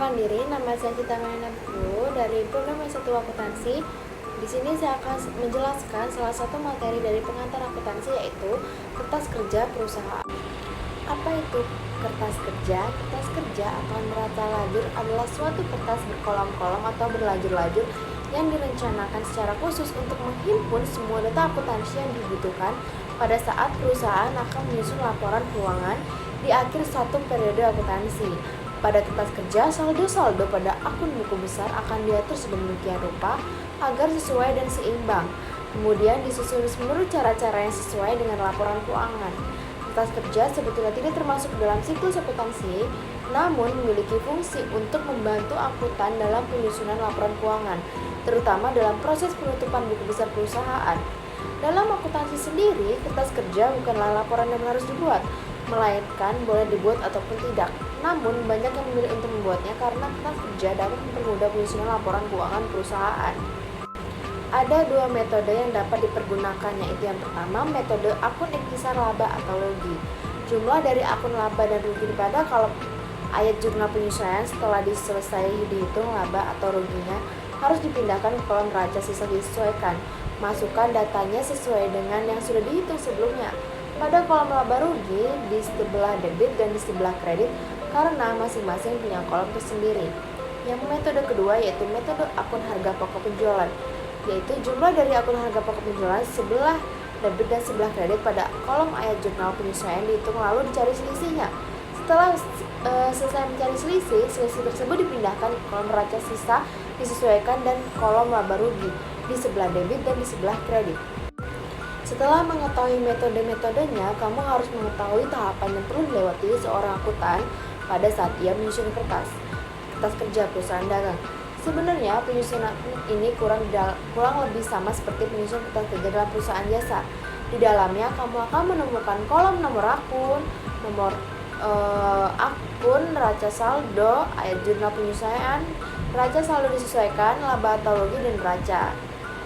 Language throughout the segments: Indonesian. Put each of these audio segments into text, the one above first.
Perkenalkan diri, nama saya Cita Mainanku dari program S1 Akuntansi. Di sini saya akan menjelaskan salah satu materi dari pengantar akuntansi, yaitu kertas kerja perusahaan. Apa itu kertas kerja? Kertas kerja atau neraca lajur adalah suatu kertas berkolom-kolom atau berlajur-lajur yang direncanakan secara khusus untuk menghimpun semua data akuntansi yang dibutuhkan pada saat perusahaan akan menyusun laporan keuangan di akhir satu periode akuntansi. Pada kertas kerja, saldo-saldo pada akun buku besar akan diatur sedemikian rupa agar sesuai dan seimbang. Kemudian disusun menurut cara-cara yang sesuai dengan laporan keuangan. Kertas kerja sebetulnya tidak termasuk dalam siklus akuntansi, namun memiliki fungsi untuk membantu akuntan dalam penyusunan laporan keuangan, terutama dalam proses penutupan buku besar perusahaan. Dalam akuntansi sendiri, kertas kerja bukanlah laporan yang harus dibuat, melainkan boleh dibuat ataupun tidak. Namun, banyak yang memilih untuk membuatnya karena kertas kerja dapat mempermudah penyusunan laporan keuangan perusahaan. Ada dua metode yang dapat dipergunakan, yaitu yang pertama, metode akun ikhtisar laba atau rugi. Jumlah dari akun laba dan rugi pada kolom ayat jurnal penyesuaian setelah selesai dihitung laba atau ruginya harus dipindahkan ke kolom neraca sisa disesuaikan. Masukkan datanya sesuai dengan yang sudah dihitung sebelumnya pada kolom laba rugi di sebelah debit dan di sebelah kredit, karena masing-masing punya kolom tersendiri. Yang metode kedua yaitu metode akun harga pokok penjualan, yaitu jumlah dari akun harga pokok penjualan sebelah debit dan sebelah kredit pada kolom ayat jurnal penyesuaian dihitung lalu dicari selisihnya. Setelah selesai mencari selisih tersebut dipindahkan ke kolom neraca sisa disesuaikan dan kolom laba rugi di sebelah debit dan di sebelah kredit. Setelah mengetahui metode-metodenya, kamu harus mengetahui tahapan yang perlu dilewati seorang akuntan pada saat ia menyusun kertas kerja perusahaan dagang. Sebenarnya penyusunan ini kurang lebih sama seperti penyusunan kertas kerja dalam perusahaan jasa. Di dalamnya kamu akan menemukan kolom nomor akun, neraca saldo, ayat jurnal penyesuaian, neraca saldo disesuaikan, laba atau rugi, dan neraca.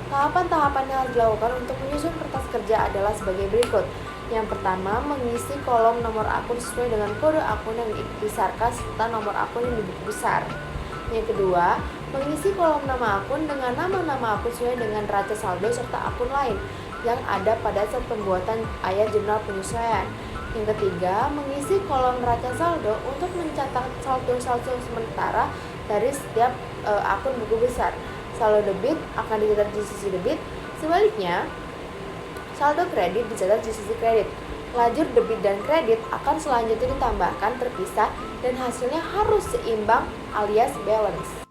Tahapan-tahapan yang harus dilakukan untuk menyusun kertas kerja adalah sebagai berikut. Yang pertama, mengisi kolom nomor akun sesuai dengan kode akun yang diikhtisarkan serta nomor akun yang di buku besar. Yang kedua, mengisi kolom nama akun dengan nama-nama akun sesuai dengan neraca saldo serta akun lain yang ada pada saat pembuatan ayat jurnal penyesuaian. Yang ketiga, mengisi kolom neraca saldo untuk mencatat saldo-saldo sementara dari setiap akun buku besar. Saldo debit akan dicatat di sisi debit, sebaliknya saldo kredit dicatat di sisi kredit. Lajur debit dan kredit akan selanjutnya ditambahkan terpisah dan hasilnya harus seimbang alias balance.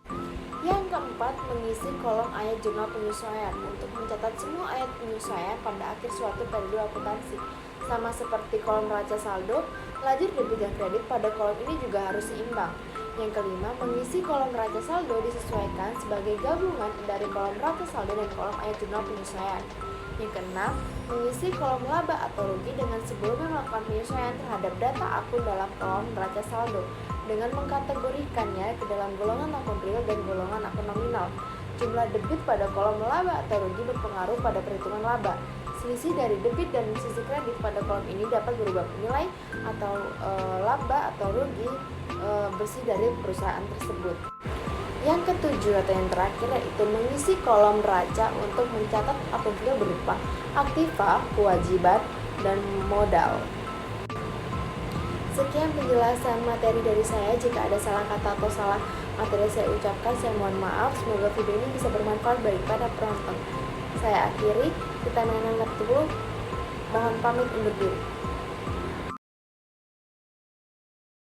Yang keempat, mengisi kolom ayat jurnal penyesuaian untuk mencatat semua ayat penyesuaian pada akhir suatu periode akuntansi. Sama seperti kolom neraca saldo, lajur debit dan kredit pada kolom ini juga harus seimbang. Yang kelima, mengisi kolom neraca saldo disesuaikan sebagai gabungan dari kolom neraca saldo dan kolom ayat jurnal penyesuaian. Yang keenam, mengisi kolom laba atau rugi dengan sebelumnya melakukan penyesuaian terhadap data akun dalam kolom neraca saldo dengan mengkategorikannya ke dalam golongan akun real dan golongan akun nominal. Jumlah debit pada kolom laba atau rugi berpengaruh pada perhitungan laba. Selisih dari debit dan sisi kredit pada kolom ini dapat berubah nilai atau laba atau rugi bersih dari perusahaan tersebut. Yang ketujuh atau yang terakhir yaitu mengisi kolom neraca untuk mencatat apabila berupa aktiva, kewajiban, dan modal. Sekian penjelasan materi dari saya. Jika ada salah kata atau salah materi saya ucapkan, saya mohon maaf. Semoga video ini bisa bermanfaat bagi para penonton. Saya akhiri, kita mainan waktu, mohon pamit undur diri.